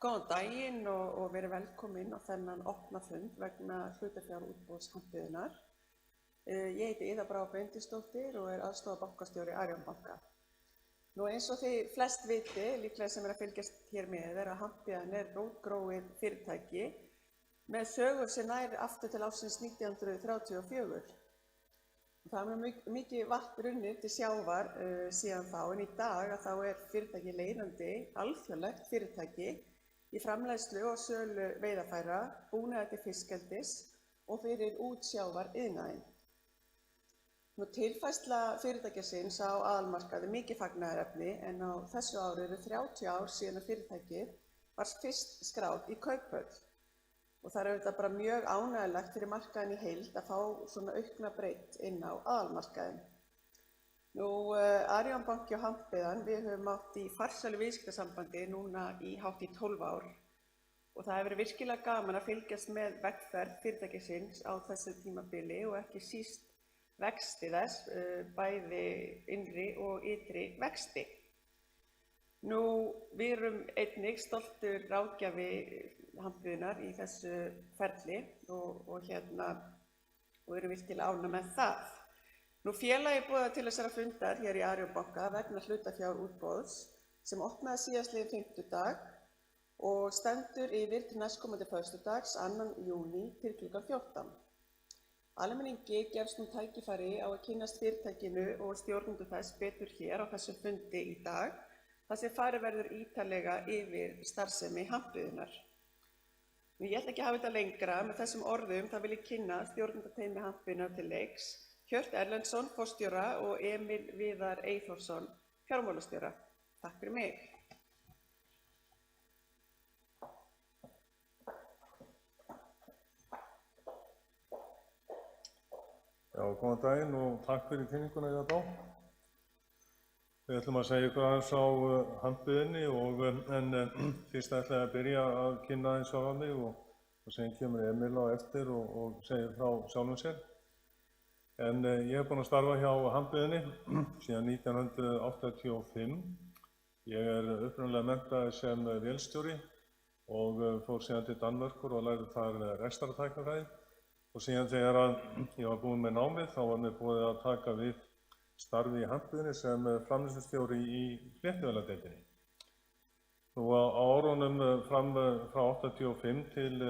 Góðan daginn og verið velkomin á þennan opna fund vegna hlutafjárútboðs Hampiðjunnar. Ég heiti Iða Brá Bendisdóttir og aðstoðarbankastjóri Arion banka. Eins og þið flest viti, líklega sem að fylgjast hér með, að Hampiðjan rótgróið fyrirtæki með sögur sem nær aftur til ársins 1934. Það mikið vatn runnið til sjávar síðan þá, en í dag þá fyrirtæki leiðandi alþjóðlegt fyrirtæki í framleiðslu og sölu veiðarfæra, búnaði til fiskeldis og fyrir útsjávariðnaðinn. Tilfærsla fyrirtækisins á aðalmarkaði mikið fagnaðarefni, en á þessu ári eru 30 ár síðan að fyrirtækið var fyrst skráð í kauphöll. Og það auðvitað bara mjög ánægjulegt fyrir markaðinn í heild að fá svona aukna breidd inn á aðalmarkaðinn. Arion banki og Hampiðjan, við höfum átt í farsælu viðskiptasambandi núna í hátt í 12 ár og það hefur verið virkilega gaman að fylgjast með vegferð fyrirtækisins á þessu tímabili og ekki síst vexti þess, bæði innri og ytri vexti. Við erum einnig stoltur ráðgjafi Hampiðjunnar í þessu ferli og erum virkilega ánægð með það. Félagið boðaði til þessara fundar hér í Arion banka vegna hlutafjárútboðs sem opnaði síðastliðinn fimmtudag og stendur yfir til næstkomandi föstudags 2. júní til klukkan 14. Almenningi gefst tækifæri á að kynnast fyrirtækinu og stjórnendum þess betur hér á þessum fundi í dag, þar sem farið verður ítarlega yfir starfsemi Hampiðjunnar. Ég ætla ekki að hafa þetta lengra, með þessum orðum þá vil ég kynna stjórnendateymi Hampiðjunnar til leiks, Hjört Erlendsson, forstjóra og Emil Viðar Eyþórsson, fjármálastjóra. Takk fyrir mig. Góðan daginn og takk fyrir kynninguna í þetta. Við ætlum að segja ykkur aðeins á Hampiðjunni en fyrst ætla ég að byrja að kynna aðeins á mig og síðan kemur Emil á eftir og segir frá sjálfum sér. En ég hef búin að starfa hjá Hampiðjunni síðan 1985. Ég upprunalega menntaður sem vélstjóri og fór síðan til Danmerkur og lærði þar rekstrartæknifræði. Og síðan þegar ég var búinn með námið þá var mér boðið að taka við starfi í Hampiðjunni sem framleiðslustjóri í fléttuvéladeildinni. Á árunum fram frá 85 til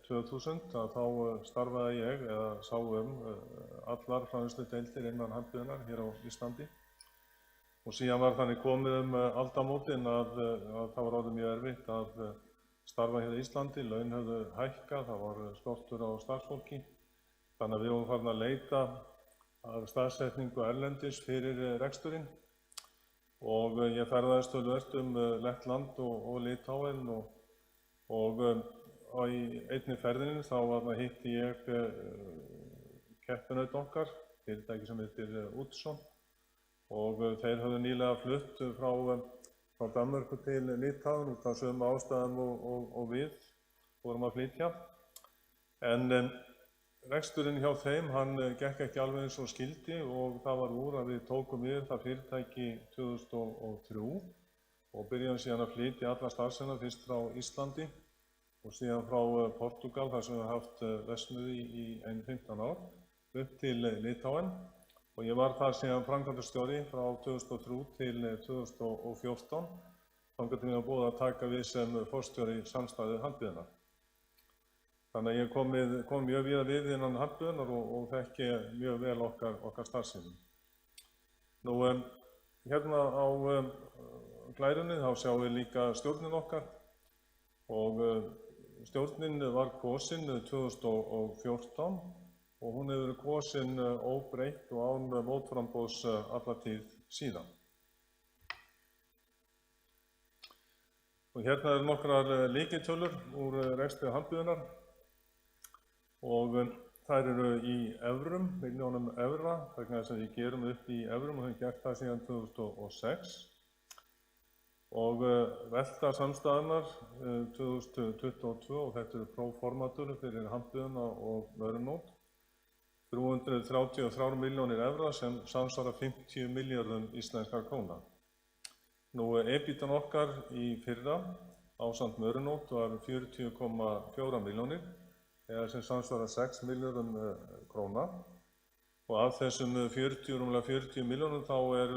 2000 þá starfaði ég eða sá allar framleiðsludeildir innan Hampiðjunnar hér á Íslandi. Og síðan var þannig komið aldamótin að það var orðið mjög erfitt að starfa hér á Íslandi, laun höfðu hækkað, það var skortur á starfsfólki. Þannig að við vorum farin að leita að staðsetningu erlendis fyrir reksturinn og ég ferðaðist töluvert Lettland og Litháen og í einni ferðinni þá hitti ég keppinaut okkar, fyrirtæki sem heitir Utzon og þeir höfðu nýlega flutt frá Danmörku til Litháen út af sömu ástæðum og við vorum að flytja. En reksturinn hjá þeim, hann gekk ekki alveg eins og skyldi og það var úr að við tókum við það fyrirtæki 2003 og byrjaðum síðan að flytja alla starfsemina fyrst frá Íslandi og síðan frá Portúgal þar sem við haft verksmiðju í 15 ár upp til Litháen og ég var þar síðan framkvæmdastjóri frá 2003 til 2014 þangað til ég var boðið að taka við sem forstjóri samstæðu Hampiðjunnar. Þannig að ég kom mjög víða við innan Hampiðjunnar og þekki mjög vel okkar starfsemi. Hérna á glærunni þá sjáum við líka stjórnin okkar og stjórnin var kosin 2014 og hún hefur verið kosin óbreytt og án mótframboðs alla tíð síðan. Og hérna nokkrar lykiltölur úr rekstri Hampiðjunnar. Og þær eru í evrum, milljónum evra, vegna þess að við gerum upp í evrum og höfum gert það síðan 2006. Og velta samstæðunnar 2022, og þetta eru próformatölur fyrir Hampiðjunnar og Vörunót, 333 milljónir evra sem samsvara 50 milljörðum íslenskar króna. EBITDA okkar í fyrra ásamt mörunótt var 40,4 milljónir eða sem samsvarar 6 milljörðum króna. Og af þessum rúmlega 40 milljónum þá er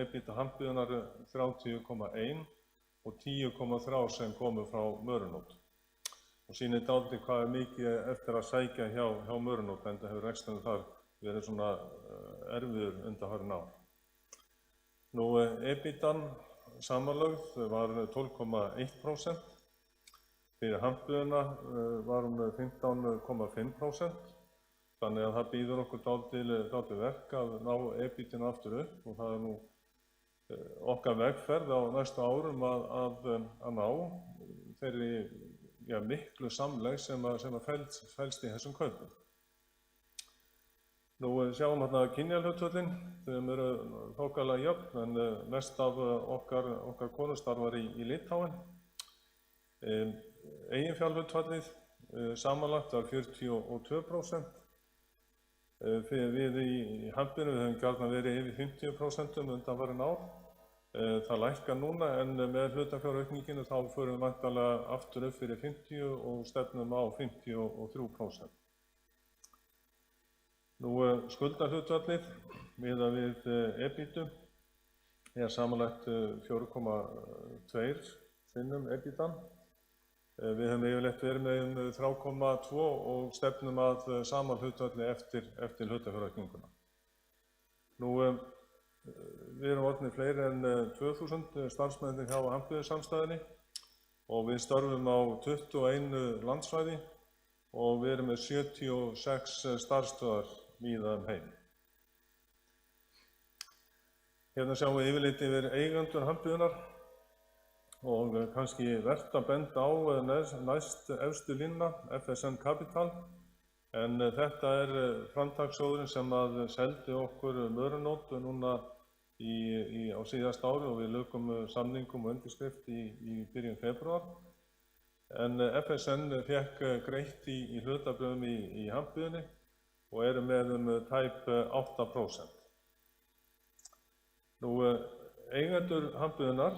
EBITDA handbyggðunar 30,1 og 10,3 sem komu frá mörunótt. Og sýnir dálítið hvað er mikið eftir að sækja hjá mörunótt, enda hefur reksturinn þar verið svona erfiður undanfarin ár. EBITDAn samanlögð var 12,1%, fyrir handbyggðuna var hún 15,5%, þannig að það býður okkur dálítið verk að ná EBITinu aftur upp og það er nú okkar vegferð á næstu árum að ná þeirri miklu samlegð sem felst í þessum kaupum. Sjáum hérna kynjahlutföllin, þau eru þokkalega jöfn en mest af okkar konur starfar í Litháen. Eiginfjárhlutfallið samanlagt var 42%. Við í handbyggðinu höfum gjarnan verið yfir 50% undanfarin ár. Það lækkar núna en með hlutafjáraukninginu þá förum við væntanlega aftur upp fyrir 50 og stefnum á 53%. Skuldahlutfallið miðað við EBITu er samanlagt 4,2 sinnum EBITDAn. Við höfum yfirleitt verið með 3,2 og stefnum að sama hlutfalli eftir hlutafjáraukninguna. Við erum orðnir fleiri en 2000 starfsmenn hjá handbyggðarsamstæðunni og við störfum á 21 landsvæði og við erum með 76 starfsstöðvar víða heim. Hérna sjáum við yfirleitt yfir eigendur handbyggðunar og kannski vert að benda á næst efstu línuna, FSN Capital, en þetta er framtakssjóðurinn sem seldi okkur mörunótt núna á síðasta ári og við lukum samningum og undirskrift í byrjun febrúar. En FSN fékk greitt í hlutabréfum í handbyggðunni og eru með tæp 8%. Eigendur handbyggðunnar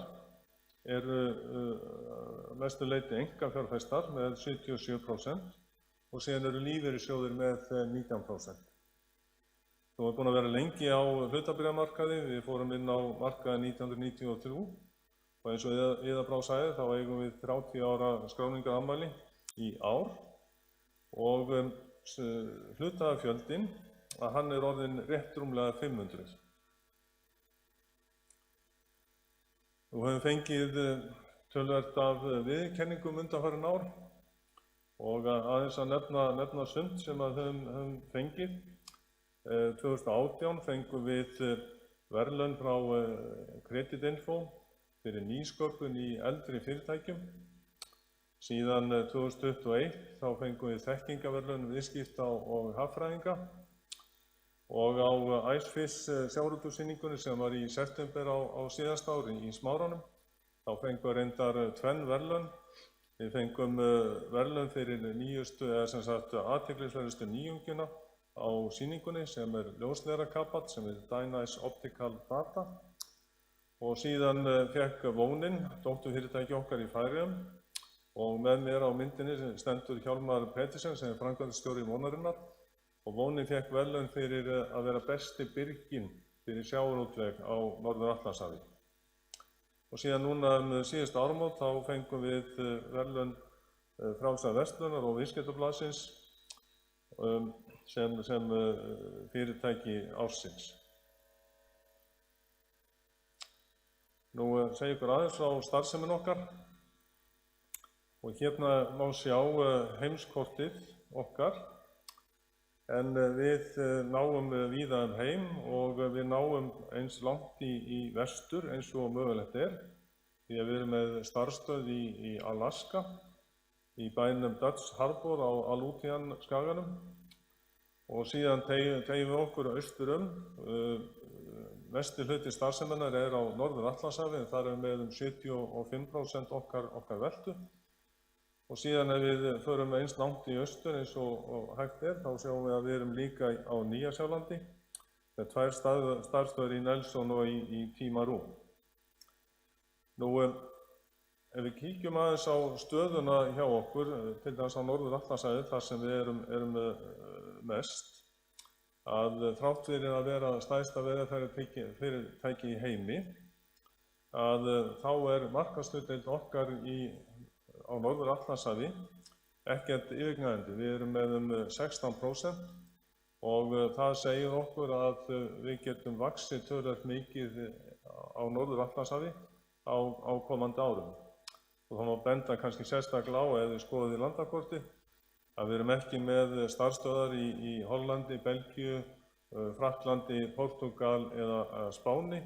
eru mestu leyti einkafjárfestar með 77% og síðan eru lífeyrissjóðir með 19%. Þú er búin að vera lengi á hlutabréfamarkaði, við fórum inn á markaði 1993 og eins og Iða Brá sagði þá eigum við 30 ára skráningarafmæli í ár og hlutafjöldinn hann er orðinn rétt rúmlega 500. Við höfum fengið töluvert af viðurkenningum undanfarin ár og aðeins að nefna sumt sem höfum fengið. 2018 fengum við verðlaun frá Creditinfo fyrir nýsköpun í eldri fyrirtækjum. Síðan 2021 þá fengum við þekkingaverðlaun viðskipta og hagfræðinga og á Icefish sjávarútvegssýningunni sem var í september á síðasta ári í Smáranum þá fengum við reyndar tvenn verðlaun. Við fengum verðlaun fyrir nýjustu eða sem sagt athyglisverðustu nýjungina á sýningunni sem er ljósleiðarakapall sem er Dynice Optical Data og síðan fékk Vonin, dótturfyrirtæki okkar í Færeyjum og með mér á myndinni stendur Hjálmar Pettersen sem er framkvæmdastjóri Vonarinnar og Vonin fékk verðlaun fyrir að vera besti birginn fyrir sjávarútveg á Norður-Atlantshafi. Og síðan núna síðustu áramót þá fengum við verðlaun Frjálsrar verslunar og Viðskiptablaðsins sem fyrirtæki ársins. Segi ykkur aðeins frá starfsemin okkar og hérna má sjá heimskortið okkar en við náum víða heim og við náum eins langt í vestur eins og mögulegt er því að við erum með starfsstöð í Alaska í bænum Dutch Harbor á Aleutian skaganum og síðan tegjum við okkur austur Mesti hluti starfseminnar er á Norður-Atlantshafi en þar við með 75% okkar veltu og síðan ef við förum eins langt í austur eins og hægt þá sjáum við að við erum líka á Nýja-Sjálandi með 2 starfsstöðvar í Nelson og í Timaru. ef við kíkjum aðeins á stöðuna hjá okkur, til dæmis á Norður-Atlantshafi, þar sem við erum mest, að þrátt fyrir að vera stærsta veiðarfæratæki í heimi, að þá markaðshlutdeild okkar á Norður-Atlantshafi ekkert yfirgnæfandi. Við erum með 16% og það segir okkur að við getum vaxið töluvert mikið á Norður-Atlantshafi á komandi árum. Og það má benda kannski sérstaklega á, ef við skoðum í landakorti, að við erum ekki með starfsstöðvar í Hollandi, Belgíu, Frakklandi, Portúgal eða Spáni,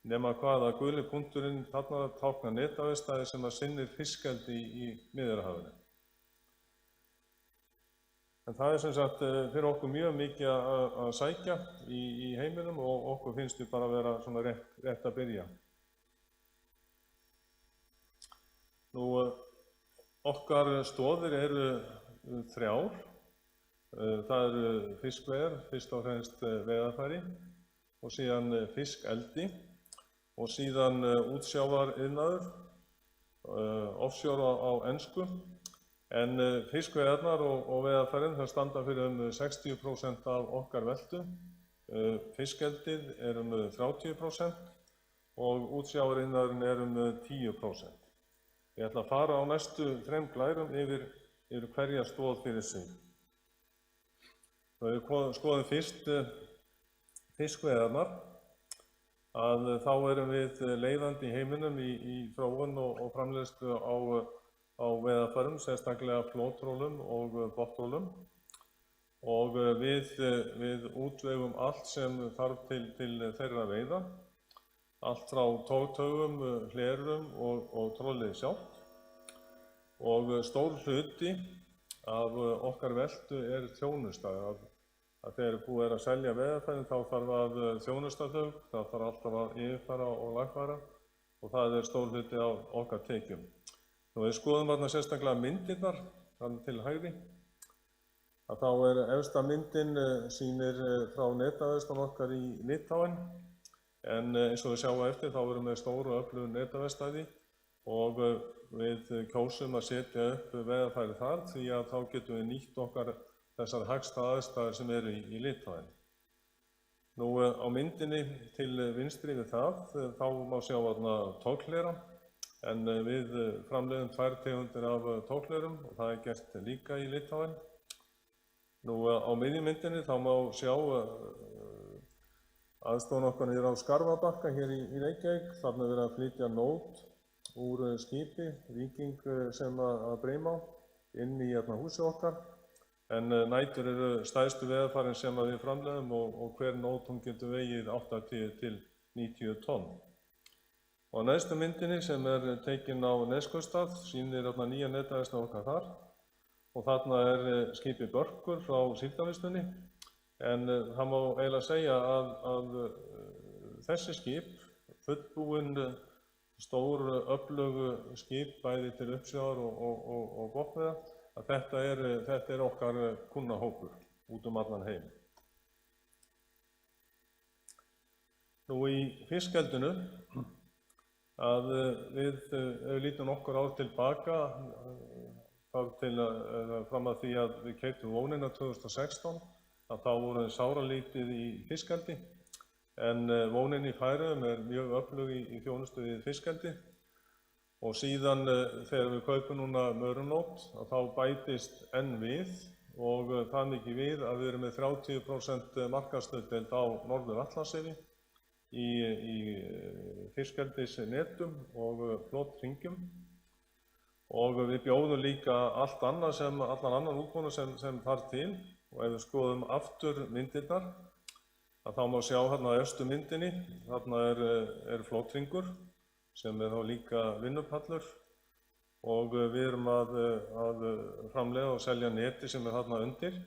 nema hvað að guli punkturinn þarna táknar netaveiðstæði sem sinnir fiskeldi í Miðjarðarhafinu. En það sem sagt fyrir okkur mjög mikið að sækja í heiminum og okkur finnst við bara vera svona rétt að byrja. Nú, okkar stoðir eru 3. Það eru fiskveiðar, fyrst og fremst veiðarfæri, og síðan fiskeldi, og síðan útsjávariðnaður, offshore á ensku. En fiskveiðarnar og veiðarfærin það standa fyrir 60% af okkar veltu, fiskeldið er 30% og útsjávar'iðnaðurinn er 10%. Ég ætla að fara á næstu 3 glærum yfir hverja stoð fyrir sig. Við skoðum fyrst fiskveiðarnar, að þá erum við leiðandi í heiminum í þróun og framleiðslu á veiðarfærum, sérstaklega flottrólum og botntrólum, og við útvegum allt sem þarf til þeirra veiða, allt frá togtaugum, hlerum og trollið sjálft, og stór hluti af okkar veltu þjónusta. Að þegar búið að selja veiðarfærin þá þarf að þjónusta þau, það þarf alltaf að yfirfara og lagfæra, og það stór hluti af okkar tekjum. Nú, við skoðum þarna sérstaklega myndirnar, þannig til hægri, að þá efsta myndin sýnir frá netaveiðslan okkar í Litháen, en eins og við sjáum eftir þá erum við stóru og öflugu netaveiðstæði og við kjósum að setja upp veiðarfæri þar, því að þá getum við nýtt okkar þessar hagstæðu aðstæður sem eru í Litháen. Nú, á myndinni til vinstri við það, þá má sjá þarna toghlera. En við framleiðum 2 tegundir af toghlerum og það gert líka í Litháen. Nú, á miðjumyndinni þá má sjá aðstofan okkar niður á Skarfabakka hér í Reykjavík. Þarna er verið að flytja nót úr skipi, Víking sem að breima á, inn í húsið okkar. En nætur eru stærstu veiðarfærin sem við framleiðum og hver nót hún getur vegið 80 til 90 tonn. Og á neðstu myndinni sem tekin á Neskaupstað sýnir nýja netaveiðslu okkar þar, og þarna skipið Börkur frá Síldarvinnslunni, en það má eiginlega segja að þessi skip, fullbúin stór öflugu skip bæði til uppsjávar og botnveiða, að þetta okkar kunnahópur út allan heim. Nú, í fiskeldinu að við lítum nokkur ár tilbaka fram að því að við keyptum Vónina 2016, að þá vorum við sáralítið í fiskeldi, en Vónin í Færeyjum mjög öflug í þjónustu við fiskeldi, og síðan þegar við kaupum núna Mörunót, að þá bætist enn við, og það mikið við að við erum með 30% markaðshlutdeild á Norður-Atlantshafi í fiskeldisnetum og flotthringjum, og við bjóðum líka allan annan útbúnað sem þarf til. Og ef við skoðum aftur myndirnar, að þá má sjá hérna á efstu myndinni, þarna flotthringur sem þá líka vinnupallur, og við erum að framleiða og selja neti sem þarna undir.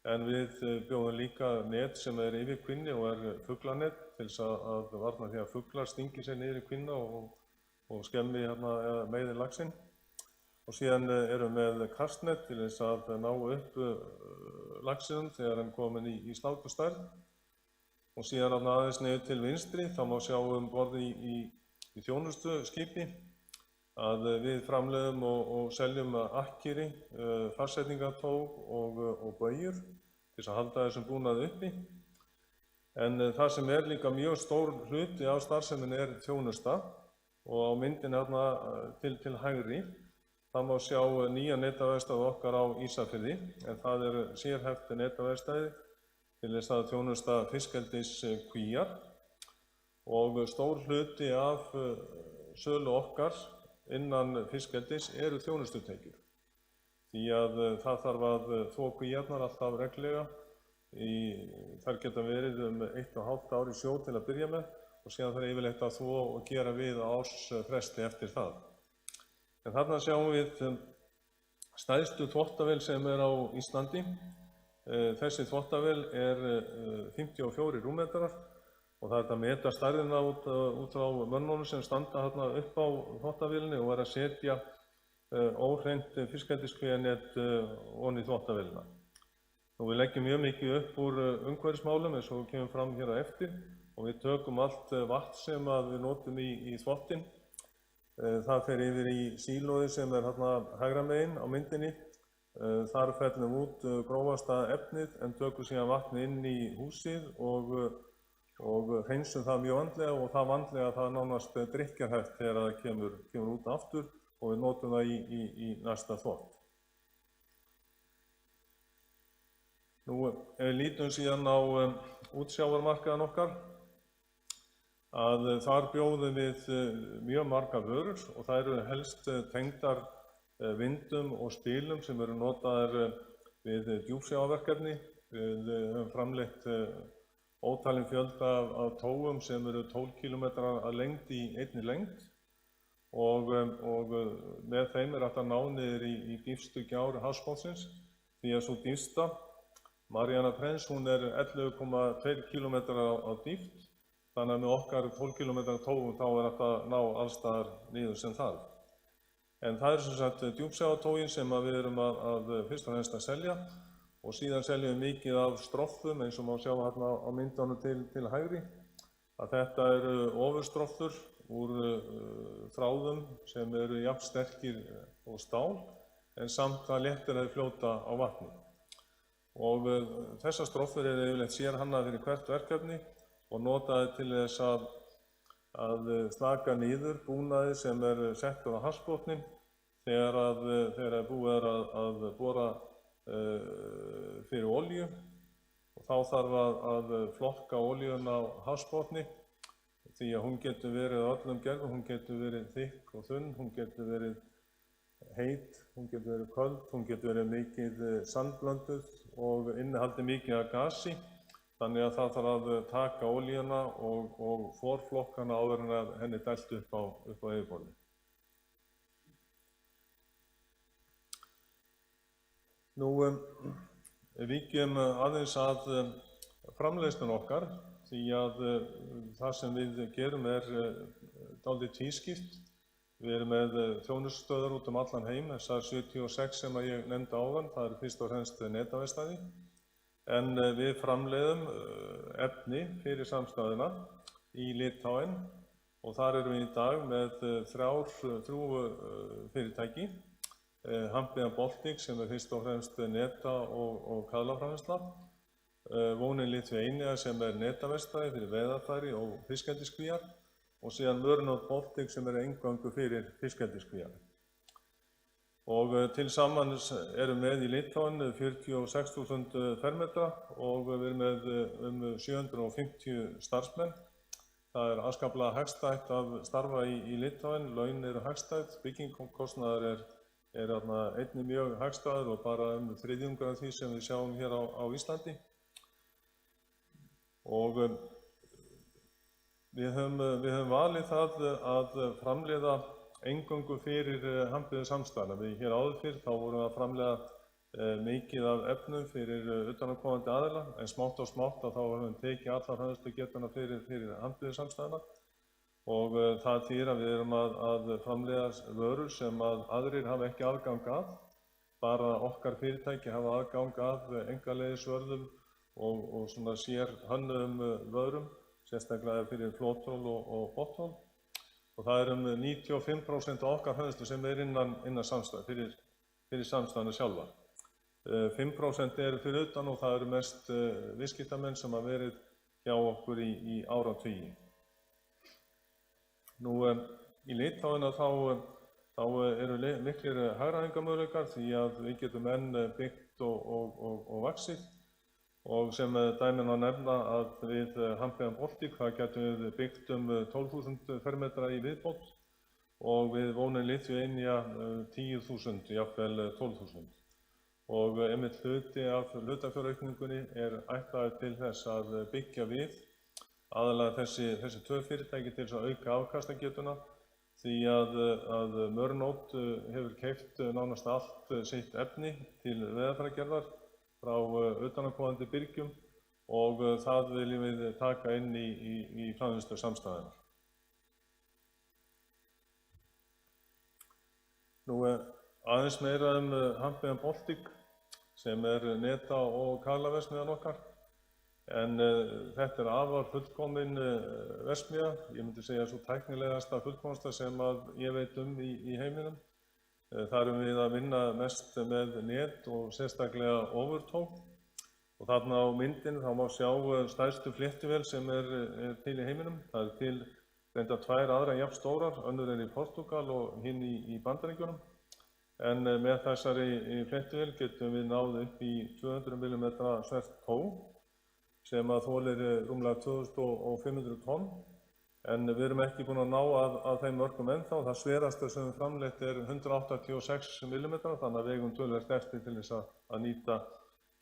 En við bjóðum líka net sem yfir kvinni og fuglanet til þess að varna því að fuglar stingi sér niður í kvinna og skemmi meiði laxinn. Og síðan erum við með kastnet til þess að ná upp laxinum þegar hann komin í sláturstærð. Og síðan aðeins niður til vinstri þá má sjá borð í þjónustuskipi, að við framleiðum og seljum akkeri, fastsetningartóg og baugjur til þess að halda þessum búnaði uppi. En það sem líka mjög stór hluti af starfseminni þjónusta og á myndinni hérna til hægri það má sjá nýja netaverkstæði okkar á Ísafirði en það sérhæft netaverkstæði til þess að þjónusta fiskeldiskvíar og stór hluti af sölu okkar innan fiskeldis þjónustutekjur. Því að það þarf að þvo kvíarnar alltaf reglulega. Þær geta verið 1,5 ár í sjó til að byrja með og síðan þarf yfirleitt að þvo og gera við á ársfresti eftir það. En þarna sjáum við stærstu þvottavél sem á Íslandi. Þessi þvottavél 54 rúmmetrar og það að meta stærðina út frá mönnunum sem standa þarna upp á þvottavélinni og að setja óhreint fiskeldiskvíanet ofan í þvottavélina. Við leggjum mjög mikið upp úr umhverfismálum eins og kemur fram hér á eftir og við tökum allt vatn sem við notum í þvottinn. Það fer yfir í sílóið sem þarna hægra megin á myndinni. Þar fellum út grófasta efnið en tökum síðan vatnið inn í húsið og hreinsum það mjög vandlega og það vandlega það nánast drykkjarhæft þegar það kemur út aftur og við notum það í næsta þvott. Ef við lítum síðan á útsjávarmarkaðinn okkar, að þar bjóðum við mjög margar vörur og það eru helst tengdar vindum og spilum sem notaðar við djúpsjávarverkefni. Við höfum framleitt ótalinn fjölda af tógum sem 12 km að lengd í einni lengd og með þeim hægt að ná niður í dýpstu gjár hafsbotnsins því að sú dýpsta Mariana Trench, hún 11,2 km á dýpt, þannig að með okkar 12 km tógum þá hægt að ná allstaðar niður sem þarf. En það sem sagt djúpsjávartógin sem við erum að fyrst og fremst að selja og síðan seljum við mikið af stroffum eins og má sjá hérna á myndunum til hægri. Að þetta ofurstroffur úr þráðum sem jafn sterkir og stál en samt að léttir að fljóta á vatni. Og þessar stroffur yfirleitt sérhannaðar fyrir hvert verkefni og notaðar til þess að slaka niður búnaði sem settur á hafsbotninn þegar búið að bora fyrir olíu og þá þarf að flokka olíuna á hafsbotni því að hún getur verið á öllum gerðum, hún getur verið þykk og þunn, hún getur verið heit, hún getur verið köld, hún getur verið mikið sandblönduð og innihaldi mikið af gasi, þannig að það þarf að taka olíuna og forflokkana áður en að henni dælt upp á yfirborðið. Víkjum aðeins að framleiðslunni okkar því að það sem við gerum dálítið tvískipt. Við erum með þjónustustöðvar út allan heim, þessar 76 sem ég nefndi áðan, það fyrst og fremst netaverkstæði. En við framleiðum efni fyrir samstæðuna í Litháen og þar erum við í dag með þrjú fyrirtæki. Hampiðan Baltic sem fyrst og fremst neta og kaðlaframleiðsla. Vonin Lithuania sem netaverkstæði fyrir veiðarfæri og fiskeldiskvíar. Og síðan Mørnod Baltic sem eingöngu fyrir fiskeldiskvíar. Og til samans erum með í Litháen 46.000 fermetra og við erum með 750 starfsmenn. Það afskaplega hagstætt að starfa í Litháen, laun hagstætt, byggingkostnaður einnig mjög hagstæður og bara þriðjungur af því sem við sjáum hér á Íslandi. Og við höfum valið það að framleiða eingöngu fyrir hampiðu samstæðuna. Við hér áður fyrr þá vorum við að framleiða mikið af efnum fyrir utanaðkomandi aðila en smátt og smátt þá höfum við tekið alla framleiðslugetuna fyrir hampiðu samstæðuna og það þýðir að við erum að framleiða vörur sem aðrir hafa ekki aðgang að. Bara okkar fyrirtæki hafa aðgang að einkaleyfisvörðum og svona sérhönnuðum vörum, sérstaklega fyrir flotthól og botthól. og það er 95% af okkar framleiðslu sem er innan samstæð, fyrir samstæðuna sjálfa. 5% eru fyrir utan og það eru mest viðskiptamenn sem hafa verið hjá okkur í áratugi. Nú, í Litháen þá eru miklir hagræðingarmöguleikar því að við getum enn byggt og vaxið. Og sem dæmi má nefna að við Hampiðan Baltic það getum við byggt 12.000 fermetra í viðbót og við Wonen Lithuania 10.000, jafnvel 12.000. Og einmitt hluti af hlutafjáraukningunni er ætlaður til þess að byggja við aðalega þessi tvö fyrirtæki til þess að auka afkastagetuna því að Mørnótt hefur keypt nánast allt sitt efni til veiðarfæragerðar frá utanaðkomandi birgjum og það viljum við taka inn í framleiðslu samstæðunnar. Nú aðeins meira Hampiðan Baltic sem er neta- og kaðlaverksmiðjan okkar en þetta er afar fullkomin verksmiðja, ég myndi segja svo tæknilegasta fullkomnasta sem að ég veit í heiminum. Þar erum við að vinna mest með net og sérstaklega overtog og þarna á myndinni þá má sjá stærstu fléttuvél sem er til í heiminum. Það er til reyndar tvær aðrar jafn stórar, önnur er í Portúgal og hinn í Bandaríkjunum. En með þessari fléttuvél getum við náð upp í 200 mm svert tóg sem að þolir rúmlega 2500 tonn. En við erum ekki búin að ná að þeim mörgum ennþá. Það sverasta sem við framleitt er 186 mm, þannig að við eigum töluvert eftir til þess að nýta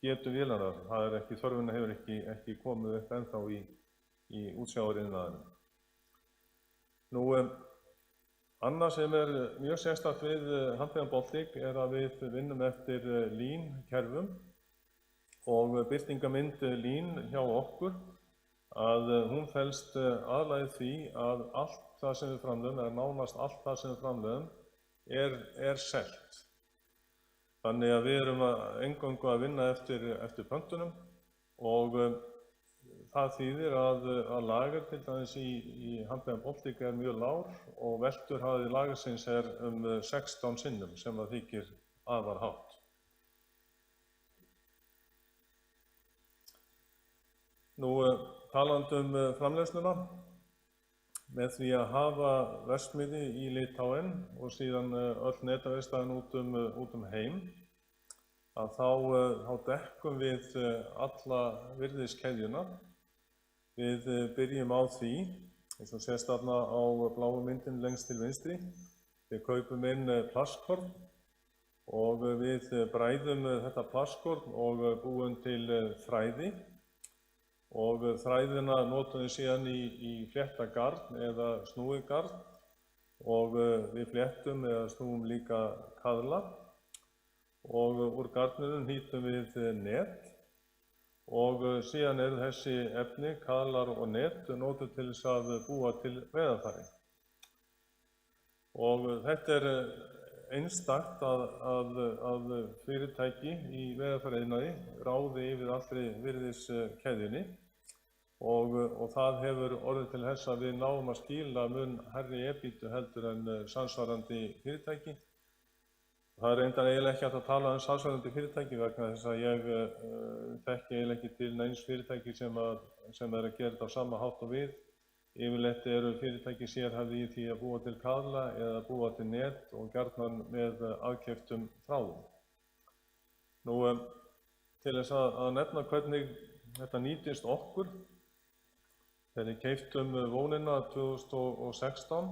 getu vélarinnar. Það er ekki, þörfina hefur ekki komið upp ennþá í útsjáariðnaðinum. Nú, annað sem er mjög sérstakt við Hampiðan Baltic er að við vinnum eftir Lean-kerfum og birtingarmynd Lean hjá okkur að hún felst aðallega í því að allt það sem við framleiðum, eða nánast allt það sem við framleiðum, er selt. Þannig að við erum eingöngu að vinna eftir pöntunum og það þýðir að lager til dæmis í Hampiðan Baltic er mjög lágur og velturhraði lagersins er 16 sinnum sem það þykir afar hátt. Nú, talandi framleiðsluna, með því að hafa verksmiðju í Litháen og síðan öll netaverkstæðin út heim, að þá dekkum við alla virðiskeðjuna. Við byrjum á því, eins og sést þarna á bláu myndin lengst til vinstri. Við kaupum inn plastkorn og við bræðum þetta plastkorn og búum til þræði. Og þræðina notum við síðan í fléttagarn eða snúigarn og við fléttum eða snúum líka kaðla og úr garninum hnýtum við net og síðan eru þessi efni, kaðlar og net, notuð til þess að búa til veiðarfæri. Og þetta er einstakt að fyrirtæki í veiðarfæriiðnaði ráði yfir allri virðiskeðjunni. Og það hefur orðið til þess að við náum að skila mun hærri EBITDA heldur en samsvarandi fyrirtæki. Það er reyndar eiginlega ekki hægt að tala samsvarandi fyrirtæki vegna þess að ég þekki eiginlega ekki til neins fyrirtæki sem er að gera þetta á sama hátt og við. Yfirleitt eru fyrirtæki sérhæfð í því að búa til kaðla eða búa til net og gjarnan með aðkeyptum þráðum. Nú, til þess að nefna hvernig þetta nýtist okkur, þegar við keyptum Vonina 2016,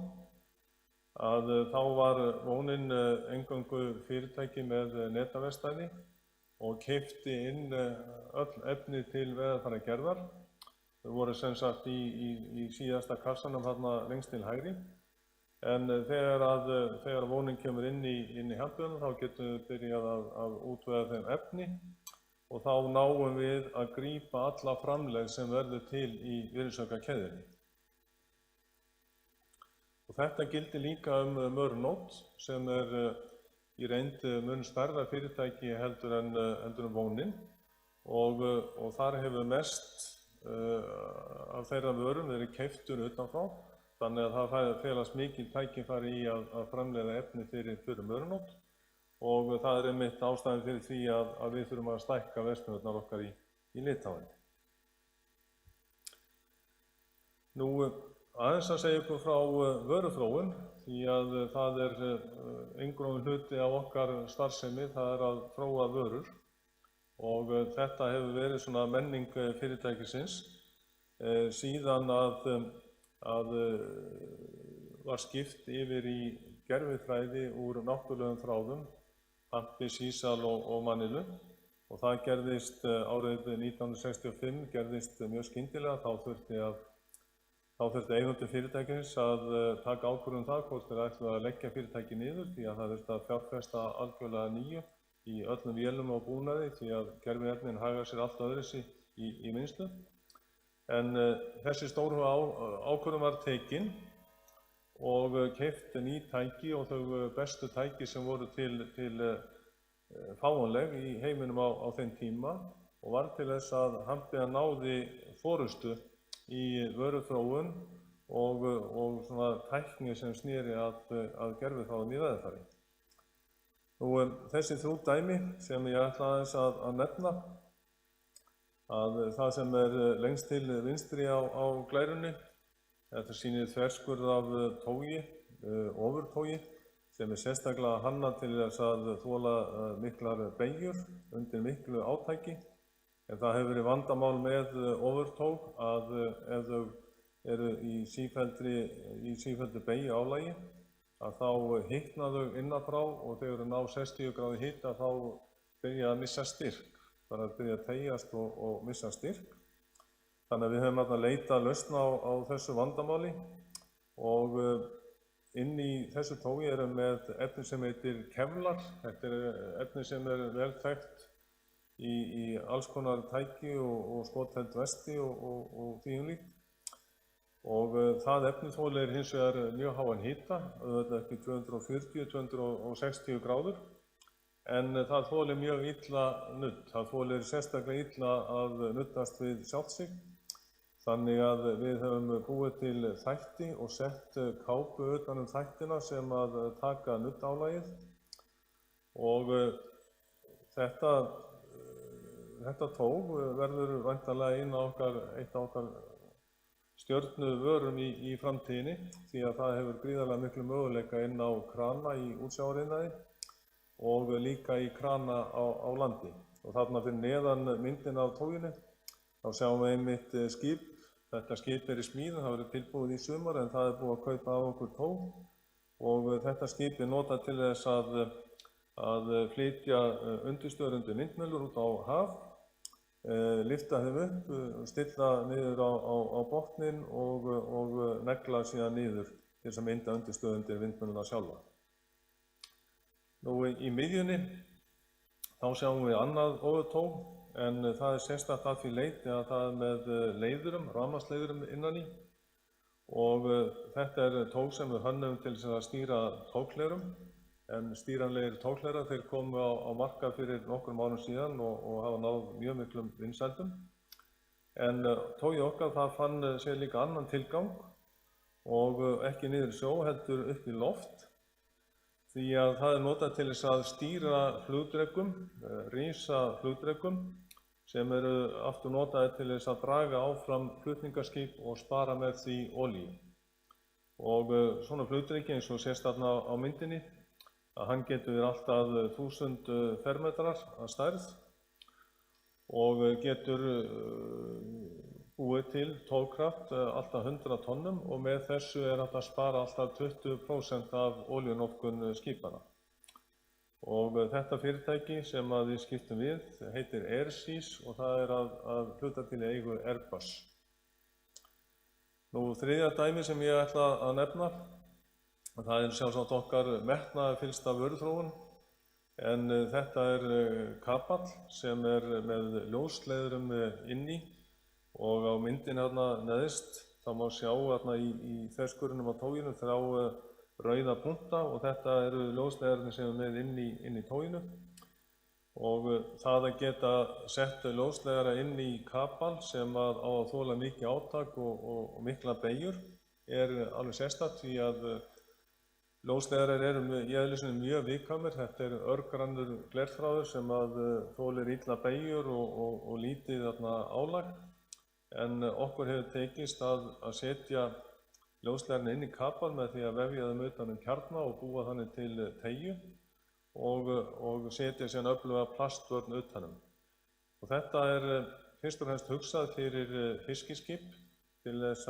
að þá var Vonin eingöngu fyrirtæki með netaverkstæði og keypti inn öll efni til veiðarfæragerðar. Þau voru sem sagt í síðasta kassanum þarna lengst til hægri. En þegar Vonin kemur inn í Hampiðan þá getum við byrjað að útvega þeim efni og þá náum við að grípa alla framlegð sem verður til í virðisaukakeðjunni. Og þetta gildir líka Mørnótt sem er í reynd mun stærra fyrirtæki heldur en Vonin og þar hefur mest af þeirra vörum verið keyptur utanfrá þannig að það felast mikil tækifæri í að framleiða efni fyrir mörunót og það er einmitt ástæðan fyrir því að við þurfum að stækka verksmiðjurnar okkar í Litháen. Nú, aðeins að segja ykkur frá vöruþróun, því að það er eingrófin hluti af okkar starfsemi, það er að þróa vörur og þetta hefur verið svona menning fyrirtækisins síðan að var skipt yfir í gervifræði úr náttúrulegum þráðum, hampi, sísal og manilu og það gerðist árið 1965 gerðist mjög skyndilega. Þá þurfti eigendur fyrirtækisins að taka ákvörðun það hvort þeir ætluðu að leggja fyrirtæki niður því að það þurfti að fjárfesta algjörlega nýju í öllum vélum og búnaði því að gerviefnin haga sér allt öðruvísi í vinnslu. En þessi stóru ákvörðun var tekin og keypt ný tæki og þau bestu tæki sem voru til fáanleg í heiminum á þeim tíma og var til þess að Hambea náði forystu í vöruþróun og svona tækni sem sneri að gerviþráðum í veðurfari. Nú, þessi 3 dæmi sem ég ætla aðeins að nefna, að það sem er lengst til vinstri á glærunni, þetta sýnir þverskurð af tógi, ofurtógi, sem er sérstaklega hannað til þess að þola miklar beygjur undir miklu átaki. En það hefur verið vandamál með ofurtóg að ef þau eru í sífelldri beygju álagi, að þá hitna þau innanfrá og þegar þau ná 60 gráðu hita þá byrja að missa styrk, þannig að byrja að teygjast og missa styrk. Þannig að við höfum að leita lausna á þessu vandamáli og inn í þessu tógi erum með efni sem heitir kevlar. Þetta er efni sem er vel þekkt í alls konar tæki og skotheld vesti og því um líkt. Og það efni þolir hins vegar mjög háan hita, auðvitað ekki 240–260 gráður, en það þolir mjög illa nudd. Það þolir sérstaklega illa að nuddast við sjálft sig. Þannig að við höfum búið til þætti og sett kápu utan þættina sem að taka nuddálagið og þetta tóg verður væntanlega eitt af okkar stjörnuvörum í framtíðinni því að það hefur gríðarlega miklu möguleika inn á krana í útsjávariðnaði og líka í krana á landi. Og þarna fyrir neðan myndina af tóginu þá sjáum við einmitt skip. Þetta skip er í smíðum, það verður tilbúið í sumar en það er búið að kaupa af okkur tóg og þetta skip er notað til þess að flytja undirstöður undir vindmyllur út á haf, lyfta þeim upp, stilla niður á botninn og negla síðan niður til þess að mynda undirstöður undir vindmylluna sjálfa. Nú í miðjunni þá sjáum við annað ofurtóg. En það er sérstakt að því leyti að það er með leiðurum, rafmagnsleiðurum innan í og þetta er tóg sem við hönnum til þess að stýra tógleirum en stýranlegir tógleirar þeir komu á markað fyrir nokkrum árum síðan og hafa náð mjög miklum vinsældum. En tógið okkar það fann sér líka annan tilgang og ekki niður í sjó heldur upp í loft. Því að það er notað til þess að stýra flugdrekum, rísa flugdrekum sem eru aftur notaðir til þess að draga áfram flutningaskip og spara með því olíu. Og svona flugdreki eins og sést þarna á myndinni, að hann getur allt að 1000 fermetrar að stærð og getur búið til togkraft allt að 100 tonnum og með þessu er hægt að spara allt að 20% af olíunotkun skipana. Og þetta fyrirtæki sem við skiptum við heitir Airsys og það er að hluta til eigu Airbus. Nú þriðja dæmi sem ég ætla að nefna, það er sjálfsagt okkar metnaðarfyllsta vöruþróun en þetta er kapall sem er með ljósleiðurum inni og á myndin hérna neðst þá má sjá hérna í þverskurðinum á tóginu 3 rauða punkta og þetta eru ljósleiðarnir sem er með inn í tóginu og það að geta sett ljósleiðara inn í kapal sem á að þola mikið átak og mikla beygjur alveg sérstakt því að ljósleiðarar eru í eðli sínu mjög viðkvæmir. Þetta er örgrannur glerþráður sem þolir illa beygjur og lítið álag. En okkur hefur tekist að setja ljósleiðarana inn í kapal með því að vefja þeim utan kjarna og búa þannig til teygju og setja síðan öfluga plastvörn utanum. Og þetta er fyrst og fremst hugsað fyrir fiskiskip til þess